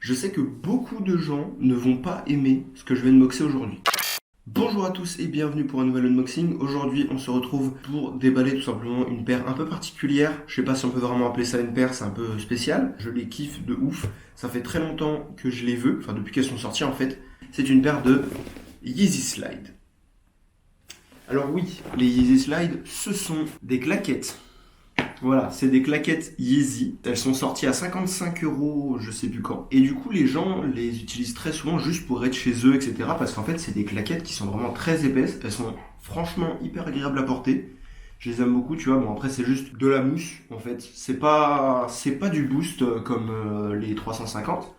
Je sais que beaucoup de gens ne vont pas aimer ce que je vais unboxer aujourd'hui. Bonjour à tous et bienvenue pour un nouvel unboxing. Aujourd'hui, on se retrouve pour déballer tout simplement une paire un peu particulière. Je sais pas si on peut vraiment appeler ça une paire, c'est un peu spécial. Je les kiffe de ouf. Ça fait très longtemps que je les veux, enfin depuis qu'elles sont sorties en fait. C'est une paire de Yeezy Slide. Alors oui, les Yeezy Slide, ce sont des claquettes. Voilà, c'est des claquettes Yeezy. Elles sont sorties à 55 €, je sais plus quand. Et du coup, les gens les utilisent très souvent juste pour être chez eux, etc. Parce qu'en fait, c'est des claquettes qui sont vraiment très épaisses. Elles sont franchement hyper agréables à porter. Je les aime beaucoup, tu vois. Bon, après, c'est juste de la mousse, en fait. C'est pas du boost comme les 350.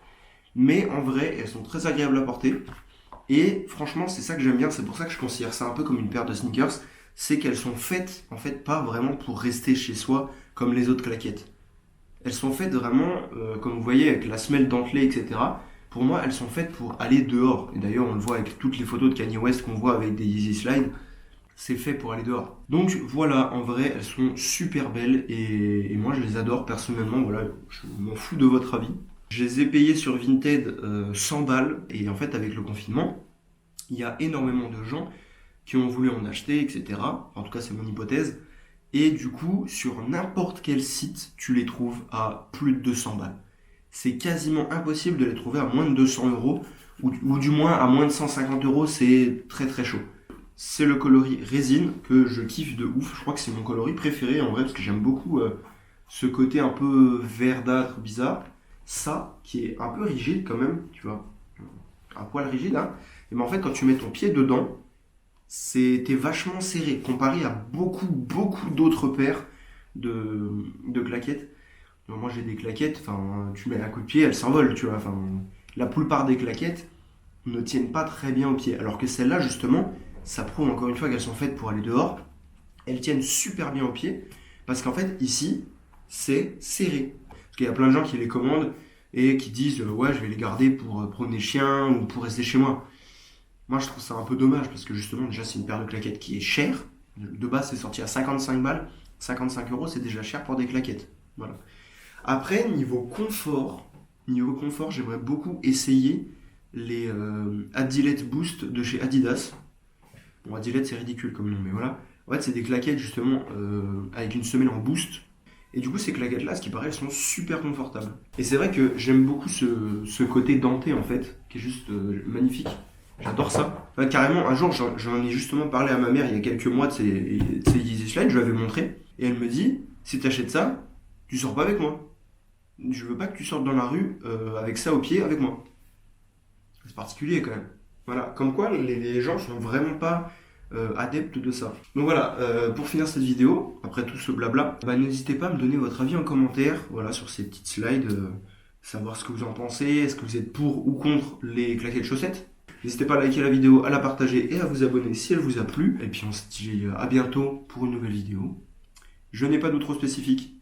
Mais en vrai, elles sont très agréables à porter. Et franchement, c'est ça que j'aime bien. C'est pour ça que je considère ça un peu comme une paire de sneakers. C'est qu'elles sont faites, en fait, pas vraiment pour rester chez soi comme les autres claquettes. Elles sont faites vraiment, comme vous voyez, avec la semelle dentelée, etc. Pour moi, elles sont faites pour aller dehors. Et d'ailleurs, on le voit avec toutes les photos de Kanye West qu'on voit avec des Yeezy Slide. C'est fait pour aller dehors. Donc voilà, en vrai, elles sont super belles et moi, je les adore personnellement. Voilà, je m'en fous de votre avis. Je les ai payées sur Vinted 100 balles. Et en fait, avec le confinement, il y a énormément de gens qui ont voulu en acheter, etc. En tout cas, c'est mon hypothèse. Et du coup, sur n'importe quel site, tu les trouves à plus de 200 balles. C'est quasiment impossible de les trouver à moins de 200 €, ou du moins à moins de 150 €, c'est très très chaud. C'est le coloris résine que je kiffe de ouf. Je crois que c'est mon coloris préféré en vrai, parce que j'aime beaucoup ce côté un peu verdâtre, bizarre. Ça, qui est un peu rigide quand même, tu vois, un poil rigide, hein. Et ben en fait, quand tu mets ton pied dedans, t'es vachement serré comparé à beaucoup d'autres paires de claquettes. Donc moi j'ai des claquettes, enfin tu mets un coup de pied, elles s'envolent, tu vois. Enfin, la plupart des claquettes ne tiennent pas très bien au pied. Alors que celles-là justement, ça prouve encore une fois qu'elles sont faites pour aller dehors. Elles tiennent super bien au pied parce qu'en fait ici c'est serré. Parce qu'il y a plein de gens qui les commandent et qui disent ouais je vais les garder pour promener le chien ou pour rester chez moi. Moi, je trouve ça un peu dommage parce que justement, déjà, c'est une paire de claquettes qui est chère. De base, c'est sorti à 55 balles. 55 €, c'est déjà cher pour des claquettes. Voilà. Après, niveau confort, j'aimerais beaucoup essayer les Adilette Boost de chez Adidas. Bon, Adilette, c'est ridicule comme nom, mais voilà. En fait, c'est des claquettes justement avec une semelle en boost. Et du coup, ces claquettes-là, ce qui paraît, elles sont super confortables. Et c'est vrai que j'aime beaucoup ce côté denté en fait, qui est juste magnifique. J'adore ça. Enfin, carrément, un jour, j'en ai justement parlé à ma mère il y a quelques mois de ces Yeezy Slide, je lui avais montré. Et elle me dit, si t'achètes ça, tu sors pas avec moi. Je veux pas que tu sortes dans la rue avec ça au pied avec moi. C'est particulier quand même. Voilà, comme quoi les gens sont vraiment pas adeptes de ça. Donc voilà, pour finir cette vidéo, après tout ce blabla, bah, n'hésitez pas à me donner votre avis en commentaire, voilà, sur ces petites slides, savoir ce que vous en pensez, est-ce que vous êtes pour ou contre les claquettes chaussettes. N'hésitez pas à liker la vidéo, à la partager et à vous abonner si elle vous a plu. Et puis on se dit à bientôt pour une nouvelle vidéo. Je n'ai pas d'outro spécifique.